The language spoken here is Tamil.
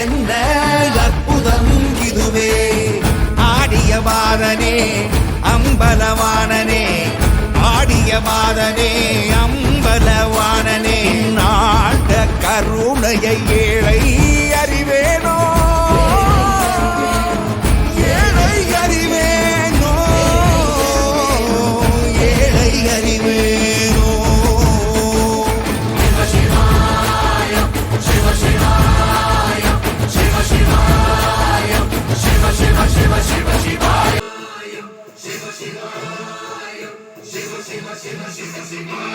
என்ன அற்புதம் இதுவே. ஆடிய மாதனே அம்பலவானனே, ஆடிய மாதனே அம்பலவானனே, நாட்ட கருணையை ஏழை அறிவேனோ, ஏழை அறிவேனோ, ஏழை அறிவேனோ. சிவ சிவாய சிவ சிவாய சிவ சிவாய சிவ சிவ சிவ சிவ சிவாய சிவ சிவாய சிவ சிவ சிவ சிவ சிவாய.